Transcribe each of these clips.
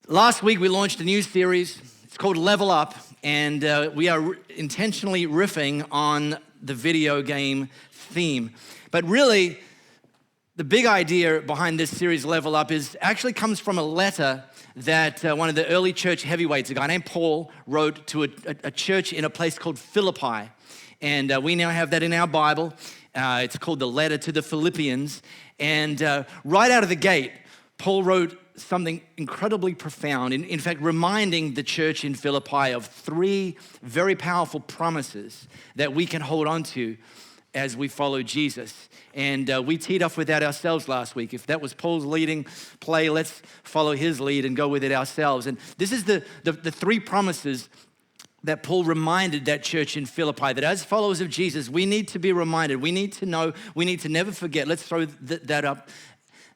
Last week we launched a new series. It's called Level Up, and we are intentionally riffing on the video game theme. But really, the big idea behind this series, Level Up, actually comes from a letter that one of the early church heavyweights, a guy named Paul, wrote to a church in a place called Philippi. And we now have that in our Bible. It's called the Letter to the Philippians. And right out of the gate, Paul wrote something incredibly profound, in fact, reminding the church in Philippi of three very powerful promises that we can hold on to as we follow Jesus. And we teed off with that ourselves last week. If that was Paul's leading play, let's follow his lead and go with it ourselves. And this is the three promises that Paul reminded that church in Philippi, that as followers of Jesus, we need to be reminded, we need to know, we need to never forget. Let's throw that up.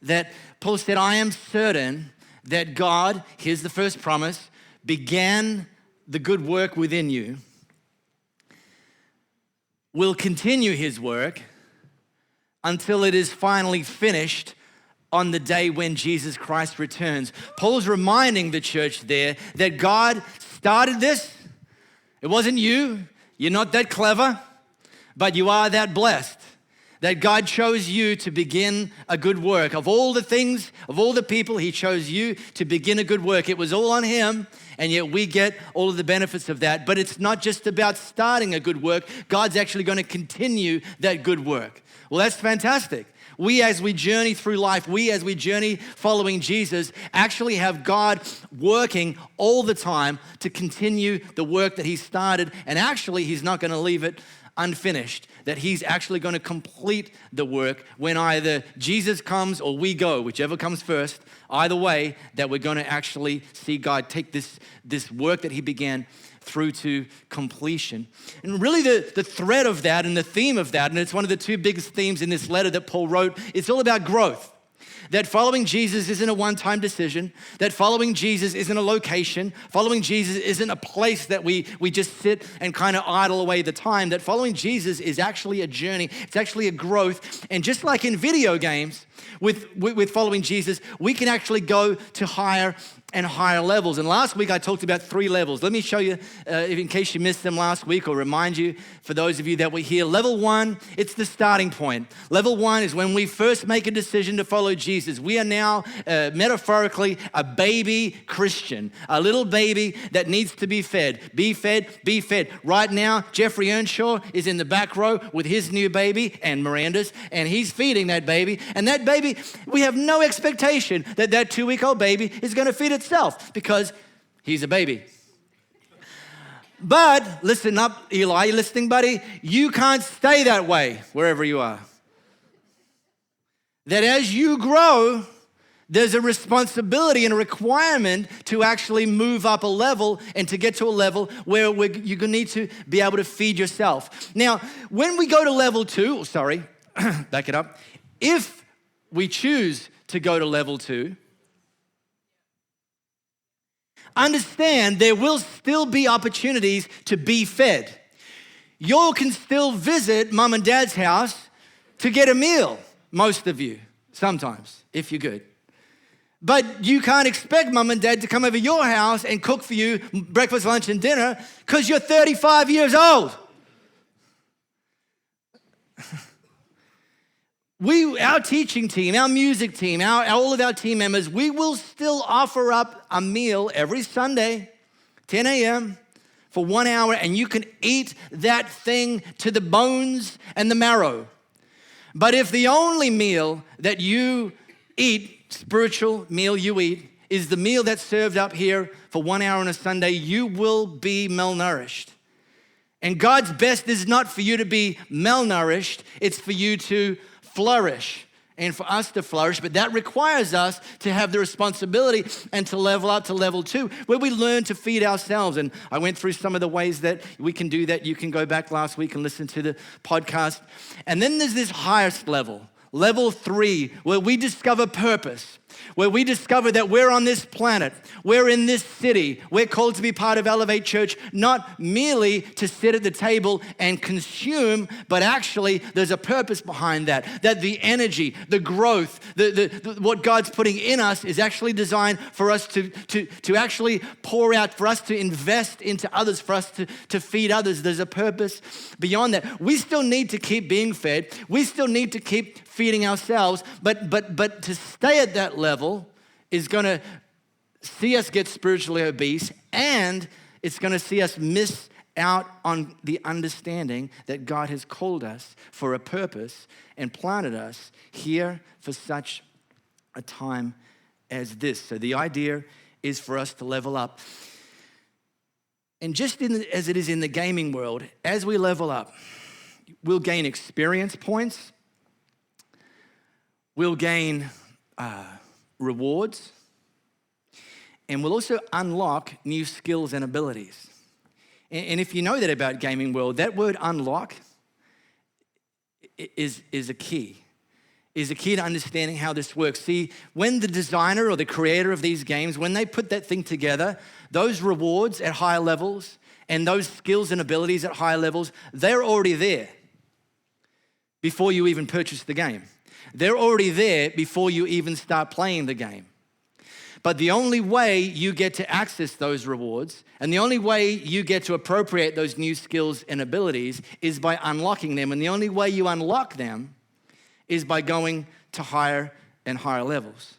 That Paul said, I am certain that God, here's the first promise, began the good work within you, will continue his work until it is finally finished on the day when Jesus Christ returns. Paul's reminding the church there that God started this. It wasn't you. You're not that clever, but you are that blessed. That God chose you to begin a good work. Of all the things, of all the people, he chose you to begin a good work. It was all on him, and yet we get all of the benefits of that. But it's not just about starting a good work. God's actually going to continue that good work. Well, that's fantastic. We, as we journey through life, as we journey following Jesus, actually have God working all the time to continue the work that he started. And actually, he's not going to leave it unfinished, that he's actually going to complete the work when either Jesus comes or we go, whichever comes first. Either way, that we're going to actually see God take this work that he began through to completion. And really the thread of that and the theme of that, and it's one of the two biggest themes in this letter that Paul wrote, it's all about growth. That following Jesus isn't a one-time decision, that following Jesus isn't a location, following Jesus isn't a place that we just sit and kind of idle away the time, that following Jesus is actually a journey, it's actually a growth. And just like in video games, with following Jesus, we can actually go to higher and higher levels. And last week I talked about 3 levels. Let me show you, in case you missed them last week, or remind you for those of you that were here. Level 1, it's the starting point. Level 1 is when we first make a decision to follow Jesus. We are now metaphorically a baby Christian, a little baby that needs to be fed. Be fed, be fed. Right now, Jeffrey Earnshaw is in the back row with his new baby and Miranda's, and he's feeding that baby. And that baby, we have no expectation that 2-week-old baby is going to feed itself because he's a baby. But listen up, Eli, you listening, buddy? You can't stay that way wherever you are. That as you grow, there's a responsibility and a requirement to actually move up a level and to get to a level where you're going to need to be able to feed yourself. Now, when we go to level 2, back it up. If we choose to go to level 2, understand there will still be opportunities to be fed. You can still visit mom and dad's house to get a meal, most of you, sometimes, if you're good. But you can't expect mom and dad to come over your house and cook for you breakfast, lunch, and dinner because you're 35 years old. Our teaching team, our music team, all of our team members, we will still offer up a meal every Sunday, 10 a.m., for 1 hour, and you can eat that thing to the bones and the marrow. But if the only meal that you eat, spiritual meal you eat, is the meal that's served up here for 1 hour on a Sunday, you will be malnourished. And God's best is not for you to be malnourished, it's for you to flourish and for us to flourish, but that requires us to have the responsibility and to level up to level 2, where we learn to feed ourselves. And I went through some of the ways that we can do that. You can go back last week and listen to the podcast. And then there's this highest level, level 3, where we discover purpose. where we discover that we're on this planet, we're in this city, we're called to be part of Elevate Church, not merely to sit at the table and consume, but actually there's a purpose behind that. That the energy, the growth, what God's putting in us is actually designed for us to actually pour out, for us to invest into others, for us to feed others. There's a purpose beyond that. We still need to keep being fed. We still need to keep feeding ourselves, but to stay at that level is going to see us get spiritually obese, and it's going to see us miss out on the understanding that God has called us for a purpose and planted us here for such a time as this. So the idea is for us to level up. And just as it is in the gaming world, as we level up, we'll gain experience points, we'll gain rewards, and we'll also unlock new skills and abilities. And if you know that about gaming world, that word unlock is a key to understanding how this works. See, when the designer or the creator of these games, when they put that thing together, those rewards at higher levels and those skills and abilities at higher levels, they're already there before you even purchase the game. They're already there before you even start playing the game. But the only way you get to access those rewards and the only way you get to appropriate those new skills and abilities is by unlocking them. And the only way you unlock them is by going to higher and higher levels.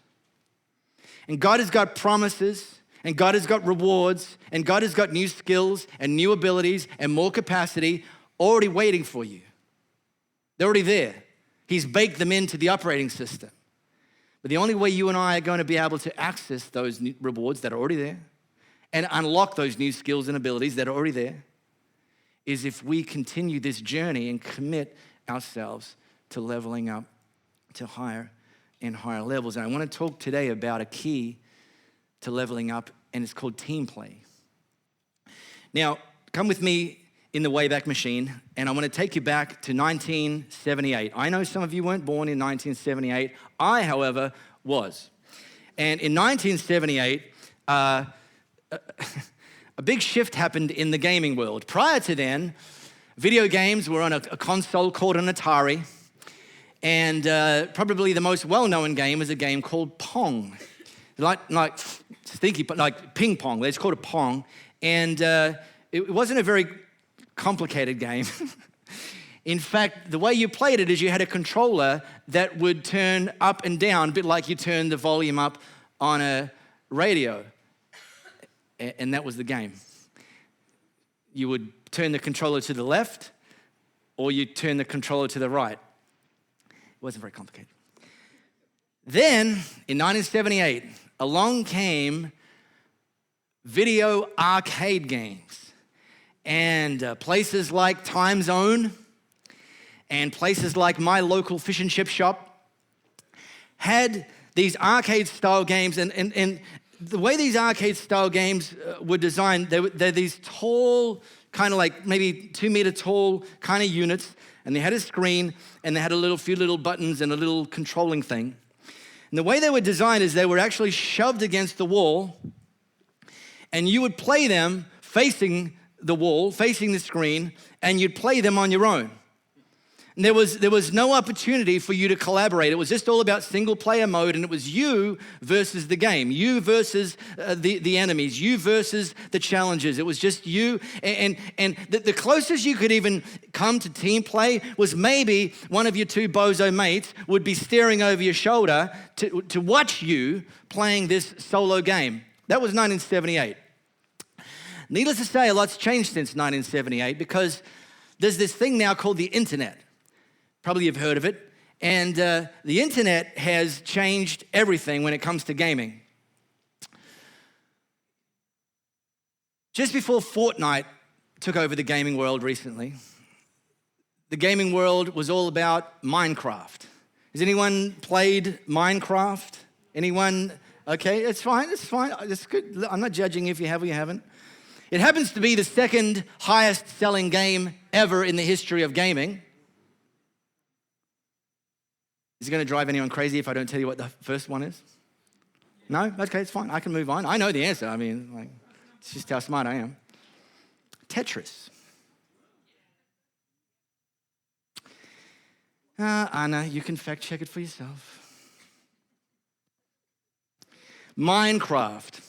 And God has got promises, and God has got rewards, and God has got new skills and new abilities and more capacity already waiting for you. They're already there. He's baked them into the operating system. But the only way you and I are going to be able to access those new rewards that are already there and unlock those new skills and abilities that are already there is if we continue this journey and commit ourselves to leveling up to higher and higher levels. And I want to talk today about a key to leveling up, and it's called team play. Now, come with me in the Wayback Machine, and I want to take you back to 1978. I know some of you weren't born in 1978. I, however, was. And in 1978, a big shift happened in the gaming world. Prior to then, video games were on a console called an Atari, and probably the most well-known game was a game called Pong. Like stinky, like ping pong. It's called a Pong, and it wasn't a very complicated game. In fact, the way you played it is you had a controller that would turn up and down, a bit like you turn the volume up on a radio. And that was the game. You would turn the controller to the left, or you turn the controller to the right. It wasn't very complicated. Then, in 1978, along came video arcade games. And places like Time Zone and places like my local fish and chip shop had these arcade-style games. And the way these arcade-style games were designed, they're these tall, kind of like maybe 2-meter tall kind of units. And they had a screen, and they had few little buttons and a little controlling thing. And the way they were designed is they were actually shoved against the wall, and you would play them facing the wall, facing the screen, and you'd play them on your own. And there was no opportunity for you to collaborate. It was just all about single player mode, and it was you versus the game, you versus the enemies, you versus the challenges. It was just you, and the closest you could even come to team play was maybe one of your two bozo mates would be staring over your shoulder to watch you playing this solo game. That was 1978. Needless to say, a lot's changed since 1978 because there's this thing now called the internet. Probably you've heard of it. And the internet has changed everything when it comes to gaming. Just before Fortnite took over the gaming world recently, the gaming world was all about Minecraft. Has anyone played Minecraft? Anyone? Okay, it's fine. It's good. I'm not judging if you have or you haven't. It happens to be the second highest selling game ever in the history of gaming. Is it going to drive anyone crazy if I don't tell you what the first one is? No? Okay, it's fine. I can move on. I know the answer. I mean, it's just how smart I am. Tetris. Anna, you can fact check it for yourself. Minecraft.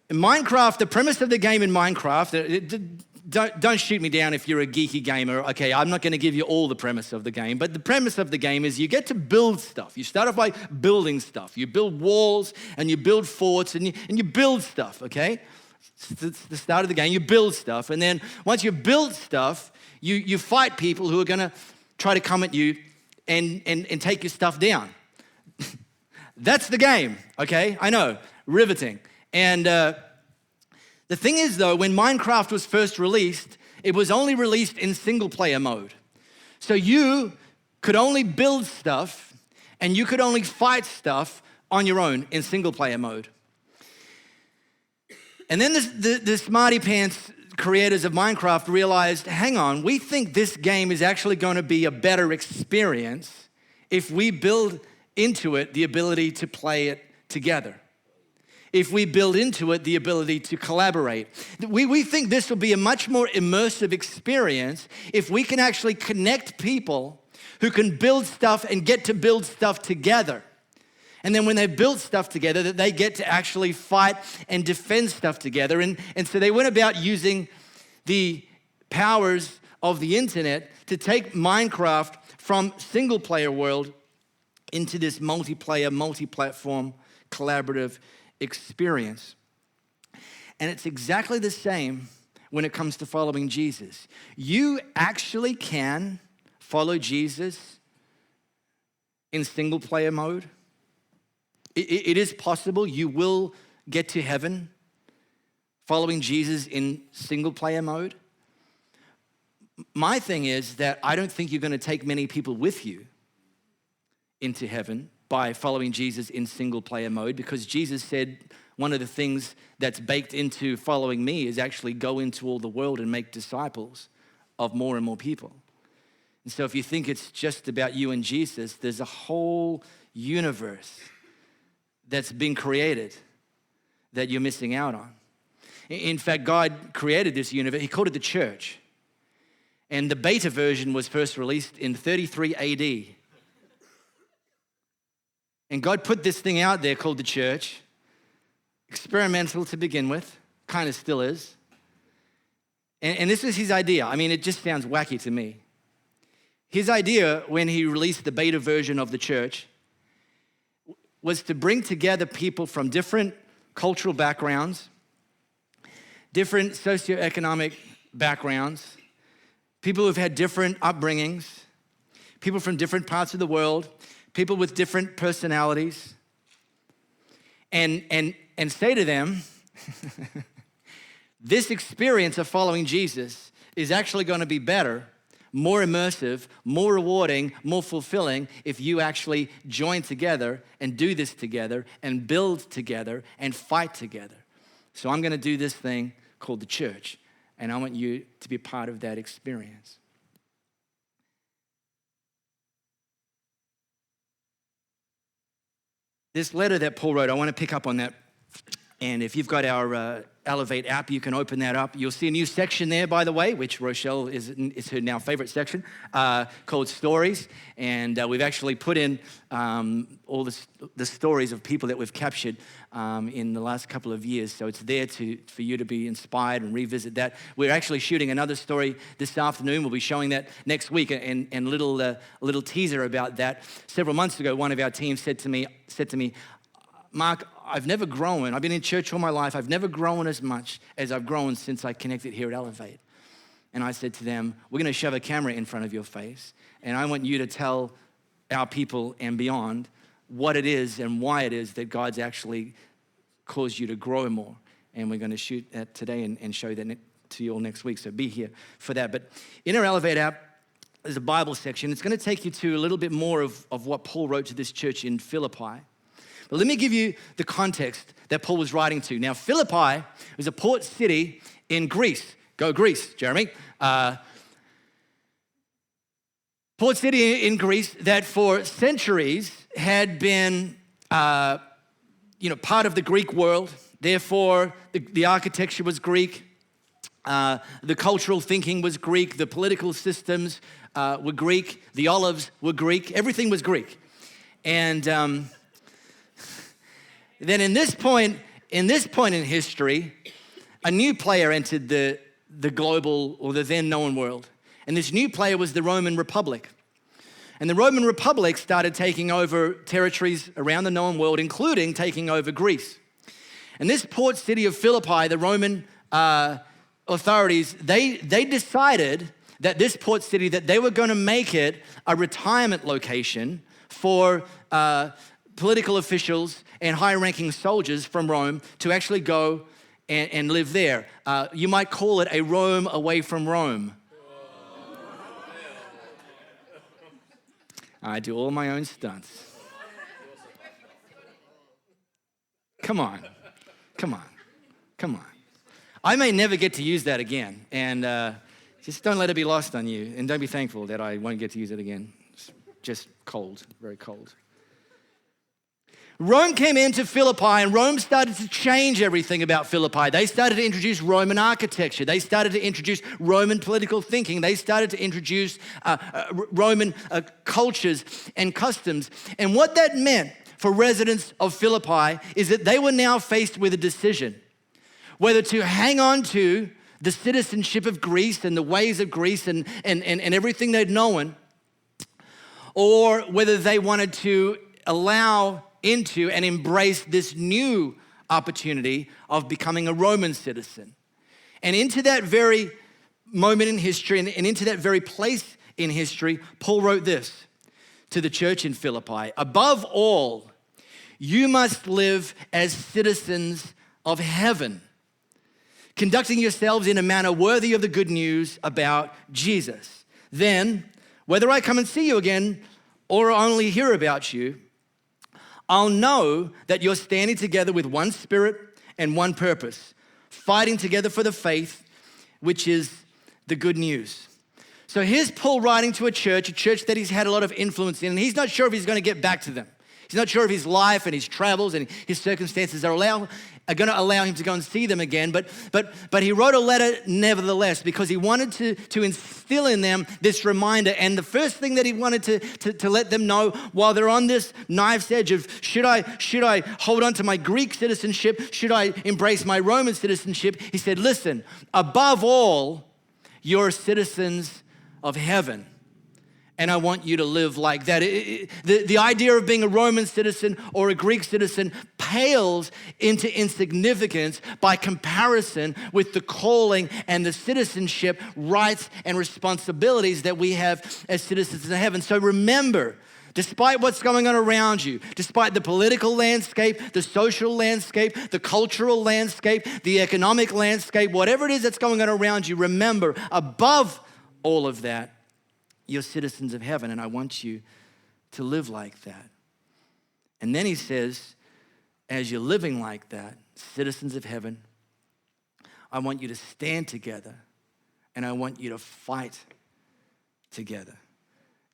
The premise of the game in Minecraft, don't shoot me down if you're a geeky gamer. Okay, I'm not going to give you all the premise of the game, but the premise of the game is you get to build stuff. You start off by building stuff. You build walls and you build forts and you build stuff, okay? It's the start of the game. You build stuff, and then once you build stuff, you fight people who are going to try to come at you and take your stuff down. That's the game, okay? I know, riveting. And the thing is, though, when Minecraft was first released, it was only released in single-player mode. So you could only build stuff, and you could only fight stuff on your own in single-player mode. And then the smarty pants creators of Minecraft realized, hang on, we think this game is actually going to be a better experience if we build into it the ability to play it together. If we build into it the ability to collaborate. We think this will be a much more immersive experience if we can actually connect people who can build stuff and get to build stuff together. And then when they build stuff together, that they get to actually fight and defend stuff together. And so they went about using the powers of the internet to take Minecraft from single-player world into this multiplayer, multi-platform, collaborative experience. And it's exactly the same when it comes to following Jesus. You actually can follow Jesus in single-player mode. It is possible you will get to heaven following Jesus in single-player mode. My thing is that I don't think you're going to take many people with you into heaven by following Jesus in single-player mode, because Jesus said one of the things that's baked into following me is actually go into all the world and make disciples of more and more people. And so if you think it's just about you and Jesus, there's a whole universe that's been created that you're missing out on. In fact, God created this universe. He called it the church. And the beta version was first released in 33 AD. And God put this thing out there called the church, experimental to begin with, kind of still is. And this was his idea. I mean, it just sounds wacky to me. His idea when he released the beta version of the church was to bring together people from different cultural backgrounds, different socioeconomic backgrounds, people who've had different upbringings, people from different parts of the world, people with different personalities, and say to them, this experience of following Jesus is actually going to be better, more immersive, more rewarding, more fulfilling if you actually join together and do this together and build together and fight together. So I'm going to do this thing called the church, and I want you to be part of that experience. This letter that Paul wrote, I want to pick up on that. And if you've got our Elevate app, you can open that up. You'll see a new section there, by the way, which Rochelle is her now favorite section, called Stories. And we've actually put in all the stories of people that we've captured in the last couple of years. So it's there for you to be inspired and revisit that. We're actually shooting another story this afternoon. We'll be showing that next week, and a little teaser about that. Several months ago, one of our team said to me, Mark, I've never grown. I've been in church all my life. I've never grown as much as I've grown since I connected here at Elevate. And I said to them, we're going to shove a camera in front of your face, and I want you to tell our people and beyond what it is and why it is that God's actually caused you to grow more. And we're going to shoot that today and show that to you all next week, so be here for that. But in our Elevate app, there's a Bible section. It's going to take you to a little bit more of what Paul wrote to this church in Philippi. But let me give you the context that Paul was writing to. Now, Philippi was a port city in Greece. Go Greece, Jeremy. Port city in Greece that for centuries had been part of the Greek world. Therefore, the architecture was Greek. The cultural thinking was Greek. The political systems were Greek. The olives were Greek. Everything was Greek. And then in this point in history, a new player entered the global or the then known world. And this new player was the Roman Republic. And the Roman Republic started taking over territories around the known world, including taking over Greece. And this port city of Philippi, the Roman authorities, they decided that this port city, that they were going to make it a retirement location for political officials and high-ranking soldiers from Rome to actually go and live there. You might call it a Rome away from Rome. I do all my own stunts. Come on. I may never get to use that again, and just don't let it be lost on you, and don't be thankful that I won't get to use it again. It's just cold, very cold. Rome came into Philippi, and Rome started to change everything about Philippi. They started to introduce Roman architecture. They started to introduce Roman political thinking. They started to introduce Roman cultures and customs. And what that meant for residents of Philippi is that they were now faced with a decision, whether to hang on to the citizenship of Greece and the ways of Greece and everything they'd known, or whether they wanted to allow into and embrace this new opportunity of becoming a Roman citizen. And into that very moment in history and into that very place in history, Paul wrote this to the church in Philippi: above all, you must live as citizens of heaven, conducting yourselves in a manner worthy of the good news about Jesus. Then, whether I come and see you again or only hear about you, I'll know that you're standing together with one spirit and one purpose, fighting together for the faith, which is the good news. So here's Paul writing to a church that he's had a lot of influence in, and he's not sure if he's going to get back to them. He's not sure if his life and his travels and his circumstances are going to allow him to go and see them again. But he wrote a letter nevertheless, because he wanted to instill in them this reminder. And the first thing that he wanted to let them know while they're on this knife's edge of should I hold on to my Greek citizenship? Should I embrace my Roman citizenship? He said, listen, above all, you're citizens of heaven. And I want you to live like that. The idea of being a Roman citizen or a Greek citizen pales into insignificance by comparison with the calling and the citizenship, rights, and responsibilities that we have as citizens of heaven. So remember, despite what's going on around you, despite the political landscape, the social landscape, the cultural landscape, the economic landscape, whatever it is that's going on around you, remember, above all of that, you're citizens of heaven, and I want you to live like that. And then he says, as you're living like that, citizens of heaven, I want you to stand together, and I want you to fight together.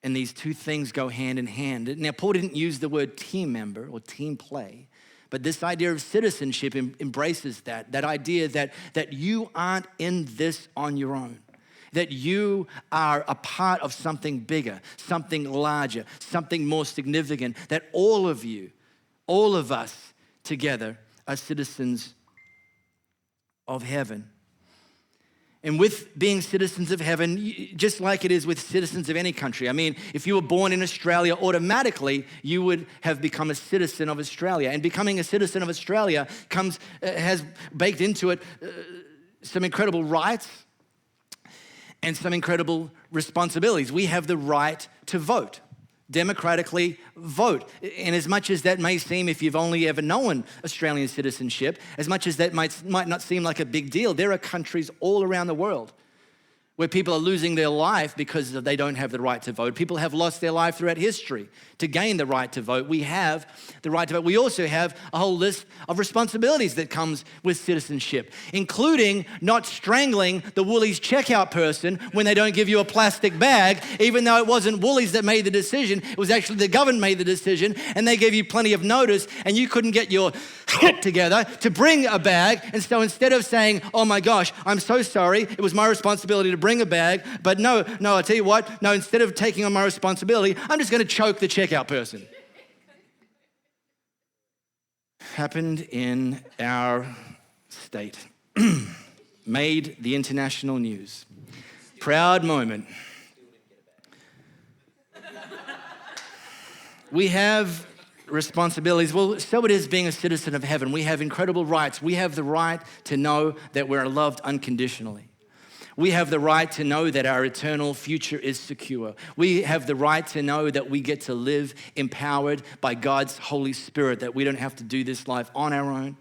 And these two things go hand in hand. Now, Paul didn't use the word team member or team play, but this idea of citizenship embraces that idea that you aren't in this on your own, that you are a part of something bigger, something larger, something more significant, that all of you, all of us together are citizens of heaven. And with being citizens of heaven, just like it is with citizens of any country, I mean, if you were born in Australia, automatically you would have become a citizen of Australia. And becoming a citizen of Australia has baked into it some incredible rights and some incredible responsibilities. We have the right to vote, democratically vote. And as much as that may seem, if you've only ever known Australian citizenship, as much as that might not seem like a big deal, there are countries all around the world where people are losing their life because they don't have the right to vote. People have lost their life throughout history to gain the right to vote. We have the right to vote. We also have a whole list of responsibilities that comes with citizenship, including not strangling the Woolies checkout person when they don't give you a plastic bag, even though it wasn't Woolies that made the decision. It was actually the government made the decision, and they gave you plenty of notice, and you couldn't get your together to bring a bag. And so instead of saying, oh my gosh, I'm so sorry, it was my responsibility to bring a bag, but no, I tell you what, no, instead of taking on my responsibility, I'm just going to choke the checkout person. Happened in our state. Made the international news. Proud moment. We have responsibilities. Well, so it is being a citizen of heaven. We have incredible rights. We have the right to know that we're loved unconditionally. We have the right to know that our eternal future is secure. We have the right to know that we get to live empowered by God's Holy Spirit, that we don't have to do this life on our own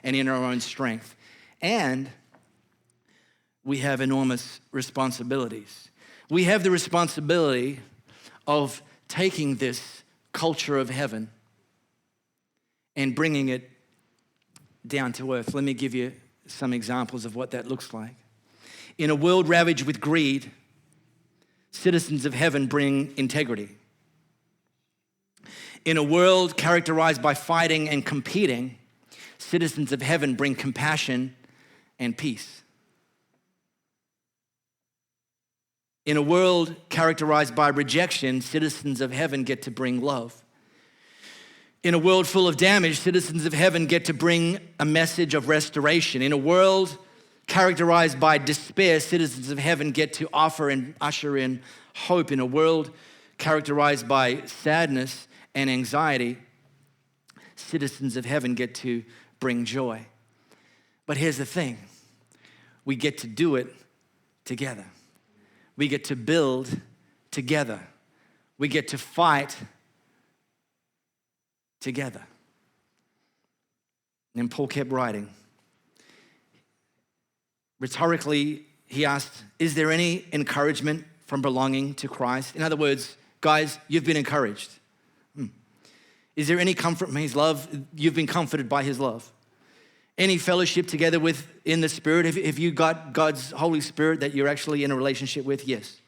and in our own strength. And we have enormous responsibilities. We have the responsibility of taking this culture of heaven and bringing it down to earth. Let me give you some examples of what that looks like. In a world ravaged with greed, citizens of heaven bring integrity. In a world characterized by fighting and competing, citizens of heaven bring compassion and peace. In a world characterized by rejection, citizens of heaven get to bring love. In a world full of damage, citizens of heaven get to bring a message of restoration. In a world characterized by despair, citizens of heaven get to offer and usher in hope. In a world characterized by sadness and anxiety, citizens of heaven get to bring joy. But here's the thing, we get to do it together. We get to build together. We get to fight together. And then Paul kept writing. Rhetorically, he asked, is there any encouragement from belonging to Christ? In other words, guys, you've been encouraged. Is there any comfort from his love? You've been comforted by his love. Any fellowship together with in the Spirit? Have you got God's Holy Spirit that you're actually in a relationship with? Yes.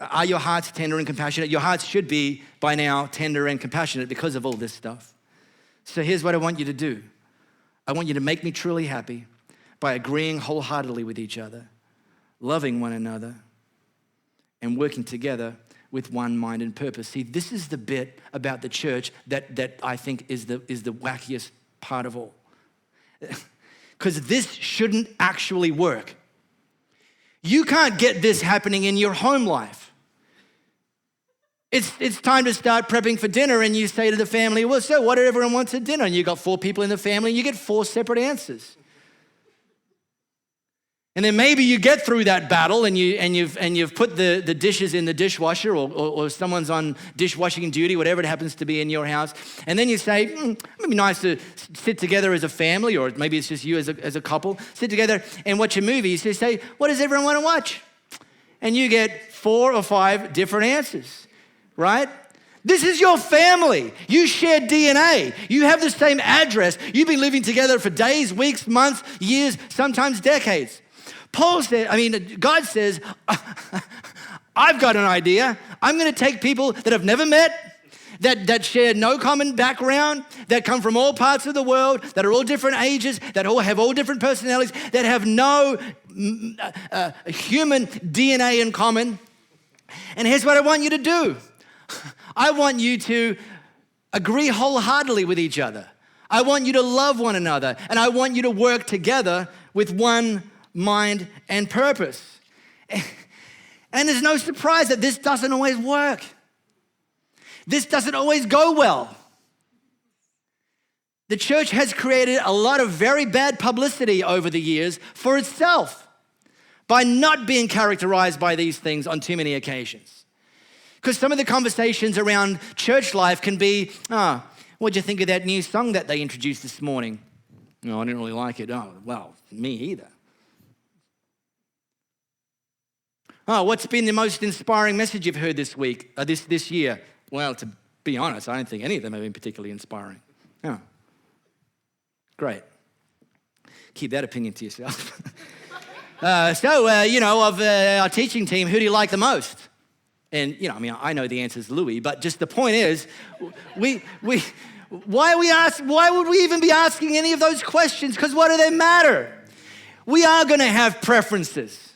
Are your hearts tender and compassionate? Your hearts should be by now tender and compassionate because of all this stuff. So here's what I want you to do. I want you to make me truly happy by agreeing wholeheartedly with each other, loving one another, and working together with one mind and purpose. See, this is the bit about the church that I think is the wackiest part of all. Because this shouldn't actually work. You can't get this happening in your home life. It's time to start prepping for dinner, and you say to the family, well, so what did everyone want at dinner? And you got 4 people in the family, and you get 4 separate answers. And then maybe you get through that battle and you've put the dishes in the dishwasher or someone's on dishwashing duty, whatever it happens to be in your house. And then you say, it'd be nice to sit together as a family, or maybe it's just you as a couple, sit together and watch a movie. So you say, what does everyone want to watch? And you get 4 or 5 different answers, right? This is your family. You share DNA. You have the same address. You've been living together for days, weeks, months, years, sometimes decades. God says, I've got an idea. I'm going to take people that I've never met, that share no common background, that come from all parts of the world, that are all different ages, that all have all different personalities, that have no human DNA in common. And here's what I want you to do. I want you to agree wholeheartedly with each other. I want you to love one another, and I want you to work together with one mind and purpose. And there's no surprise that this doesn't always work. This doesn't always go well. The church has created a lot of very bad publicity over the years for itself by not being characterized by these things on too many occasions. Because some of the conversations around church life can be, what'd you think of that new song that they introduced this morning? No, I didn't really like it. Oh, well, me either. Oh, what's been the most inspiring message you've heard this week, this year? Well, to be honest, I don't think any of them have been particularly inspiring. Oh, great. Keep that opinion to yourself. Of our teaching team, who do you like the most? And, I know the answer is Louis, but just the point is, why would we even be asking any of those questions? Because what do they matter? We are going to have preferences.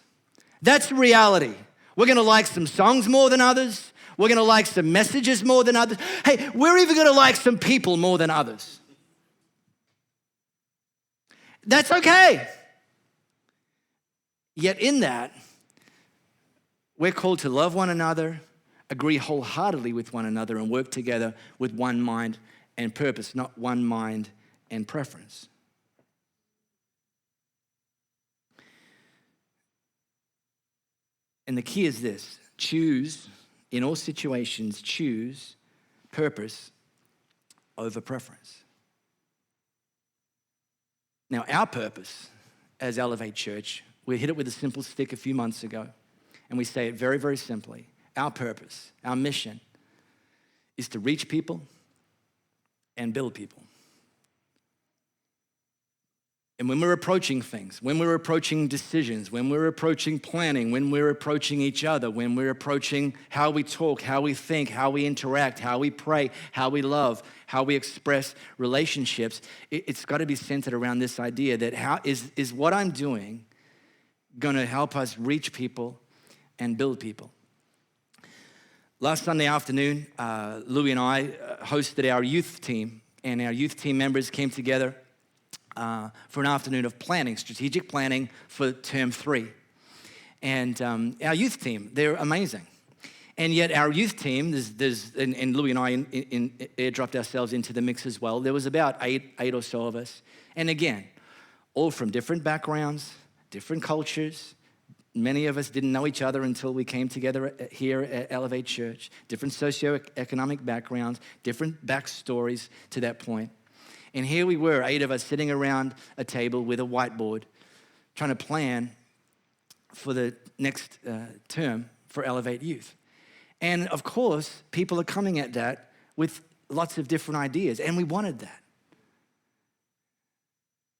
That's reality. We're going to like some songs more than others. We're going to like some messages more than others. Hey, we're even going to like some people more than others. That's okay. Yet in that, we're called to love one another, agree wholeheartedly with one another, and work together with one mind and purpose, not one mind and preference. And the key is this: choose, in all situations, choose purpose over preference. Now, our purpose as Elevate Church, we hit it with a simple stick a few months ago, and we say it very, very simply. Our purpose, our mission, is to reach people and build people. And when we're approaching things, when we're approaching decisions, when we're approaching planning, when we're approaching each other, when we're approaching how we talk, how we think, how we interact, how we pray, how we love, how we express relationships, it's got to be centered around this idea that how is what I'm doing going to help us reach people and build people. Last Sunday afternoon, Louis and I hosted our youth team, and our youth team members came together for an afternoon of planning, strategic planning for term 3. And our youth team, they're amazing. And yet our youth team, and Louis and I airdropped ourselves into the mix as well. There was about eight or so of us. And again, all from different backgrounds, different cultures. Many of us didn't know each other until we came together here at Elevate Church. Different socioeconomic backgrounds, different backstories to that point. And here we were, 8 of us sitting around a table with a whiteboard, trying to plan for the next term for Elevate Youth. And of course, people are coming at that with lots of different ideas, and we wanted that.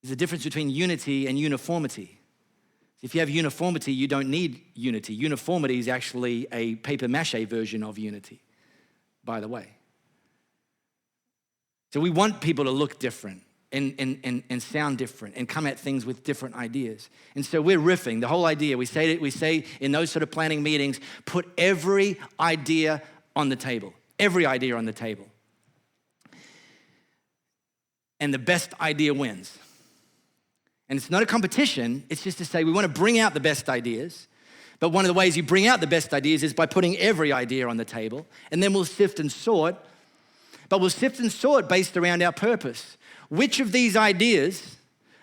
There's a difference between unity and uniformity. If you have uniformity, you don't need unity. Uniformity is actually a paper mache version of unity, by the way. So we want people to look different and sound different and come at things with different ideas. And so we're riffing. The whole idea, we say in those sort of planning meetings, put every idea on the table. Every idea on the table. And the best idea wins. And it's not a competition, it's just to say we want to bring out the best ideas. But one of the ways you bring out the best ideas is by putting every idea on the table. And then we'll sift and sort. But we'll sift and sort based around our purpose. Which of these ideas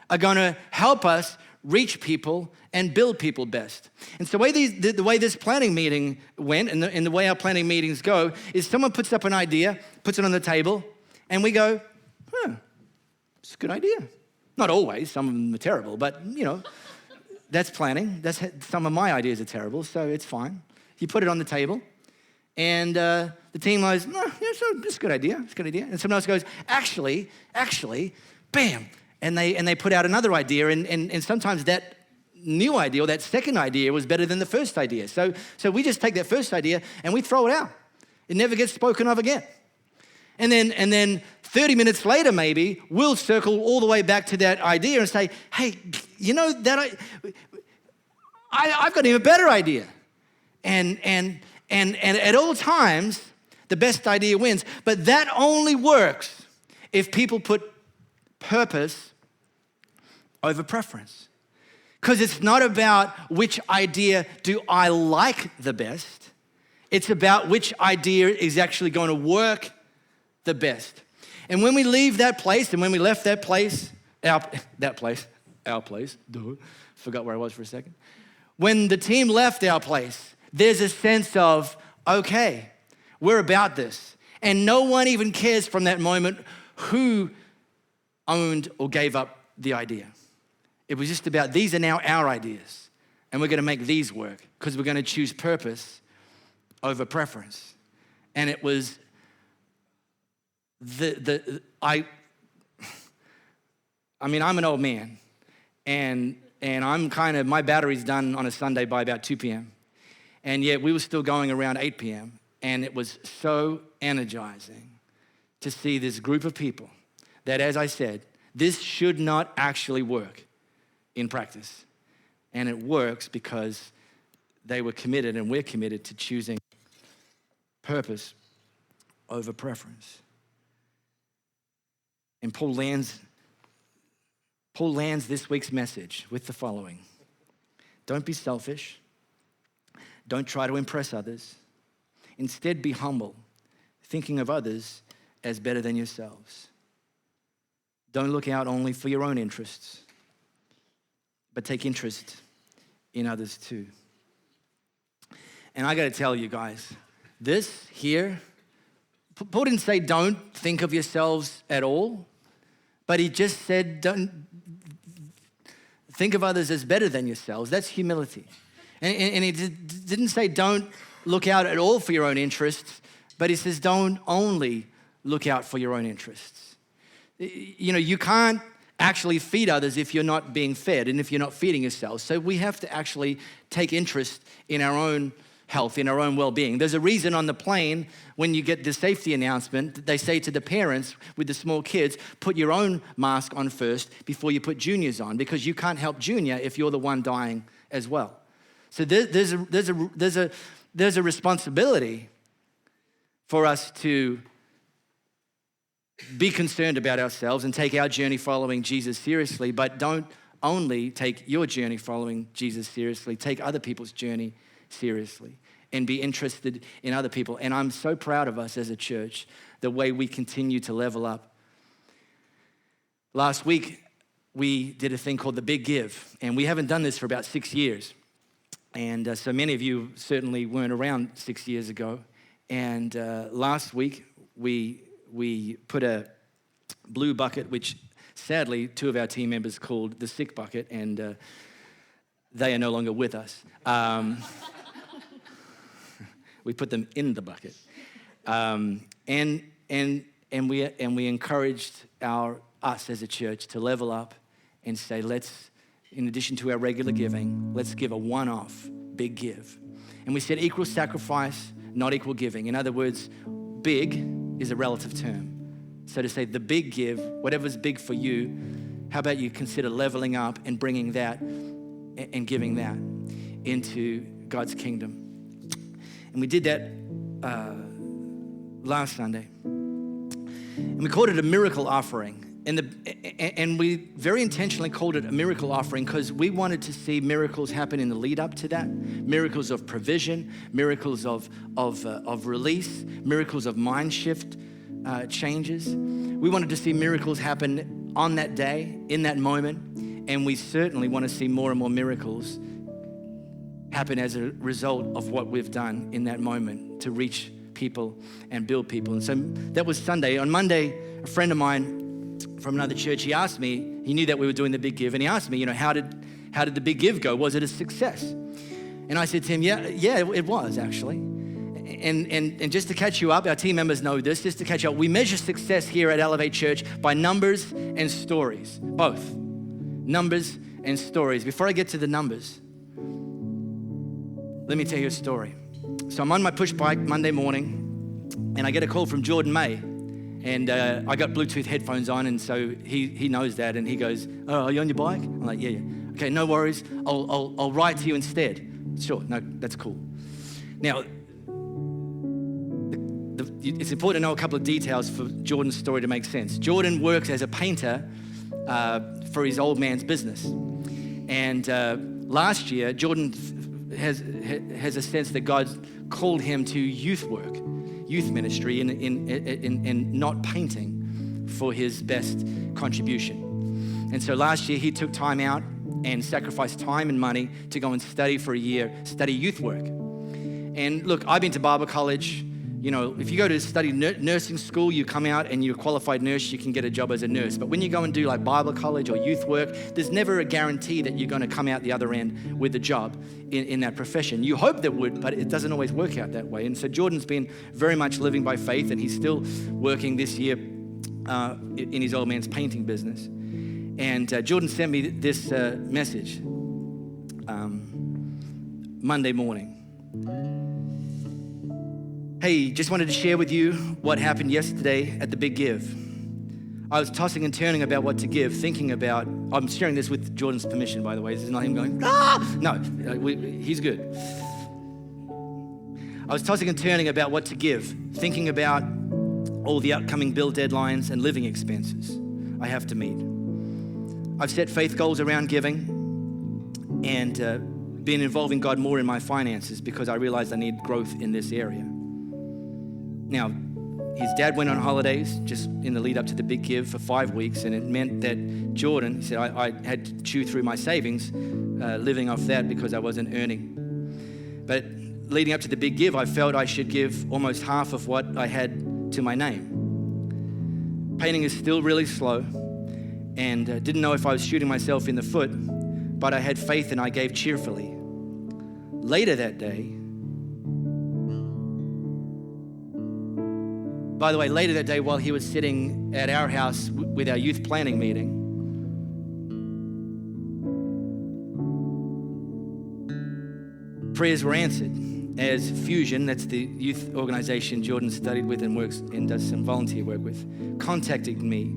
are going to help us reach people and build people best? And so the way this planning meeting went, and the way our planning meetings go, is someone puts up an idea, puts it on the table, and we go, it's a good idea. Not always, some of them are terrible, but that's planning. Some of my ideas are terrible, so it's fine. You put it on the table, and the team goes, it's a good idea, it's a good idea. And someone else goes, actually, bam. And they put out another idea, and sometimes that new idea or that second idea was better than the first idea. So we just take that first idea and we throw it out. It never gets spoken of again. And then 30 minutes later, maybe, we'll circle all the way back to that idea and say, hey, I've got an even better idea. And at all times, the best idea wins. But that only works if people put purpose over preference. Because it's not about which idea do I like the best. It's about which idea is actually going to work the best. And when we leave that place, and when we left that place, our place, forgot where I was for a second. When the team left our place, there's a sense of, okay, we're about this. And no one even cares from that moment who owned or gave up the idea. It was just about, these are now our ideas. and we're going to make these work because we're going to choose purpose over preference. And it was I mean, I'm an old man, and I'm my battery's done on a Sunday by about 2 p.m. And yet we were still going around 8 p.m. And it was so energizing to see this group of people that, as I said, this should not actually work in practice. And it works because they were committed, and we're committed to choosing purpose over preference. And Paul lands this week's message with the following: don't be selfish. Don't try to impress others. Instead, be humble, thinking of others as better than yourselves. Don't look out only for your own interests, but take interest in others too. And I got to tell you guys, this here, Paul didn't say don't think of yourselves at all, but he just said don't think of others as better than yourselves. That's humility. And he didn't say don't look out at all for your own interests, but he says don't only look out for your own interests. You know, you can't actually feed others if you're not being fed and if you're not feeding yourself. So we have to actually take interest in our own health, in our own well-being. There's a reason on the plane when you get the safety announcement, they say to the parents with the small kids, put your own mask on first before you put Junior's on, because you can't help Junior if you're the one dying as well. So there's a responsibility for us to be concerned about ourselves and take our journey following Jesus seriously, but don't only take your journey following Jesus seriously, take other people's journey seriously and be interested in other people. And I'm so proud of us as a church, the way we continue to level up. Last week, we did a thing called the Big Give, and we haven't done this for about 6 years. And so many of you certainly weren't around 6 years ago. And last week, we put a blue bucket, which sadly 2 of our team members called the sick bucket, and they are no longer with us. We put them in the bucket. And we encouraged us as a church to level up and say, let's, in addition to our regular giving, let's give a one-off big give. And we said equal sacrifice, not equal giving. In other words, big is a relative term. So to say the big give, whatever's big for you, how about you consider leveling up and bringing that and giving that into God's kingdom. And we did that last Sunday. And we called it a miracle offering. And we very intentionally called it a miracle offering because we wanted to see miracles happen in the lead up to that. Miracles of provision, miracles of release, miracles of mind shift changes. We wanted to see miracles happen on that day, in that moment. And we certainly want to see more and more miracles happen as a result of what we've done in that moment to reach people and build people. And so that was Sunday. On Monday, a friend of mine from another church, he asked me, he knew that we were doing the Big Give, and he asked me, how did the Big Give go? Was it a success? And I said to him, yeah, it was actually. And just to catch you up, our team members know this, just to catch you up, we measure success here at Elevate Church by numbers and stories, both. Numbers and stories. Before I get to the numbers, let me tell you a story. So I'm on my push bike Monday morning, and I get a call from Jordan May. And I got Bluetooth headphones on, and so he knows that, and he goes, "Oh, are you on your bike?" I'm like, "Yeah." Okay, no worries. I'll write to you instead. Sure, no, that's cool. Now, it's important to know a couple of details for Jordan's story to make sense. Jordan works as a painter for his old man's business, and last year, Jordan has a sense that God called him to youth work. Youth ministry in not painting for his best contribution. And so last year he took time out and sacrificed time and money to go and study for a year, study youth work. And look, I've been to Bible college. You know, if you go to study nursing school, you come out and you're a qualified nurse, you can get a job as a nurse. But when you go and do like Bible college or youth work, there's never a guarantee that you're going to come out the other end with a job in that profession. You hope that would, but it doesn't always work out that way. And so Jordan's been very much living by faith, and he's still working this year in his old man's painting business. And Jordan sent me this message Monday morning. Hey, just wanted to share with you what happened yesterday at the Big Give. I was tossing and turning about what to give, thinking about, I'm sharing this with Jordan's permission, by the way. This is not him going, ah! No, he's good. I was tossing and turning about what to give, thinking about all the upcoming bill deadlines and living expenses I have to meet. I've set faith goals around giving and been involving God more in my finances because I realized I need growth in this area. Now, his dad went on holidays just in the lead up to the Big Give for 5 weeks, and it meant that Jordan, he said, I had to chew through my savings, living off that because I wasn't earning. But leading up to the Big Give, I felt I should give almost half of what I had to my name. Painting is still really slow, and didn't know if I was shooting myself in the foot, but I had faith and I gave cheerfully. Later that day, by the way, later that day while he was sitting at our house with our youth planning meeting, prayers were answered as Fusion, that's the youth organization Jordan studied with and works and does some volunteer work with, contacted me,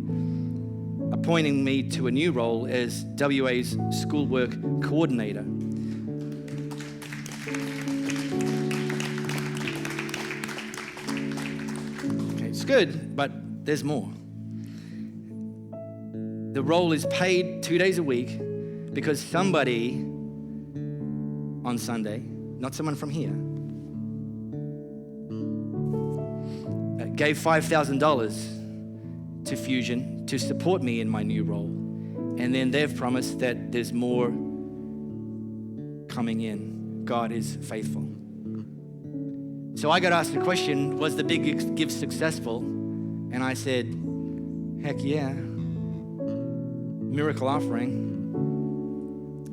appointing me to a new role as WA's schoolwork coordinator. Good, but there's more. The role is paid 2 days a week because somebody on Sunday, not someone from here, gave $5,000 to Fusion to support me in my new role. And then they've promised that there's more coming in. God is faithful. So I got asked the question, was the Big Give successful? And I said, heck yeah. Miracle offering.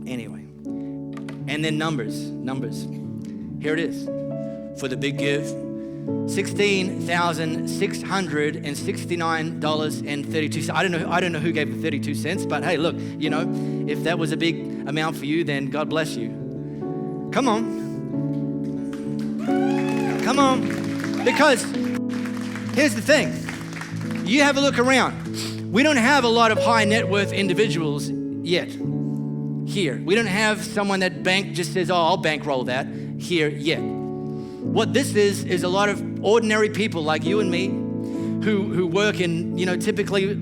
Anyway. And then numbers. Here it is. For the Big Give, $16,669.32. I don't know who gave the 32 cents, but hey, look, you know, if that was a big amount for you, then God bless you. Come on. Because here's the thing. You have a look around. We don't have a lot of high net worth individuals yet here. We don't have someone that bank just says, oh, I'll bankroll that here yet. What this is a lot of ordinary people like you and me who work in, you know, typically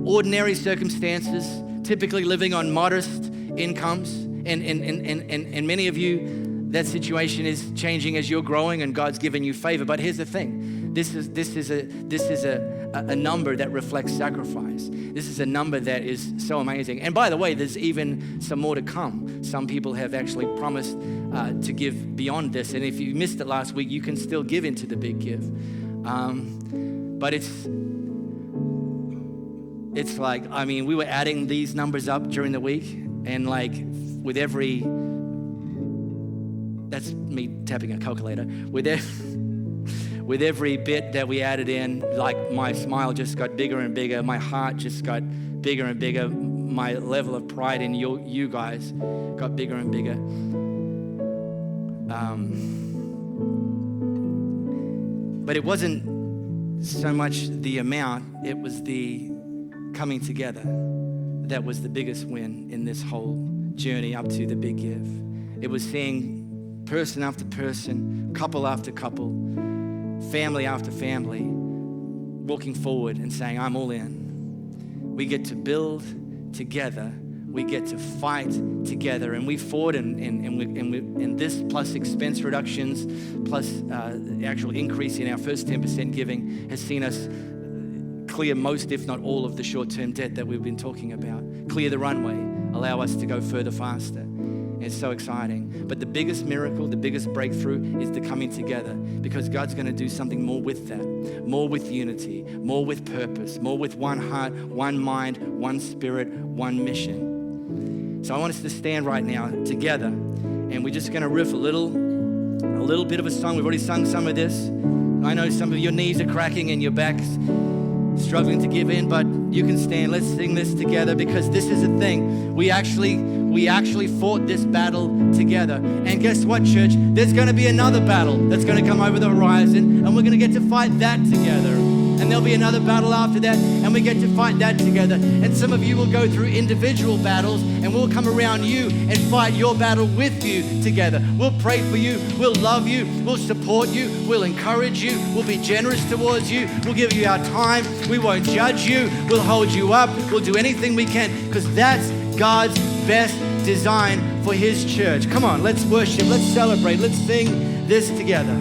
ordinary circumstances, typically living on modest incomes. And many of you, that situation is changing as you're growing and God's given you favor. But here's the thing. This is a number that reflects sacrifice. This is a number that is so amazing. And by the way, there's even some more to come. Some people have actually promised to give beyond this. And if you missed it last week, you can still give into the Big Give. But it's like, I mean, we were adding these numbers up during the week, and like with every, that's me tapping a calculator, with every bit that we added in, like my smile just got bigger and bigger, my heart just got bigger and bigger, my level of pride in you guys got bigger and bigger. But it wasn't so much the amount, it was the coming together that was the biggest win in this whole journey up to the Big Give. It was seeing person after person, couple after couple, family after family, walking forward and saying, I'm all in. We get to build together. We get to fight together. And we fought, and this plus expense reductions, plus the actual increase in our first 10% giving has seen us clear most, if not all, of the short-term debt that we've been talking about. Clear the runway, allow us to go further faster. It's so exciting. But the biggest miracle, the biggest breakthrough is the coming together, because God's going to do something more with that, more with unity, more with purpose, more with one heart, one mind, one spirit, one mission. So I want us to stand right now together, and we're just going to riff a little bit of a song. We've already sung some of this. I know some of your knees are cracking and your back's struggling to give in, but you can stand. Let's sing this together, because this is the thing. We actually fought this battle together. And guess what, church? There's going to be another battle that's going to come over the horizon, and we're going to get to fight that together. And there'll be another battle after that, and we get to fight that together. And some of you will go through individual battles, and we'll come around you and fight your battle with you together. We'll pray for you, we'll love you, we'll support you, we'll encourage you, we'll be generous towards you, we'll give you our time, we won't judge you, we'll hold you up, we'll do anything we can, because that's God's best design for His church. Come on, let's worship, let's celebrate, let's sing this together.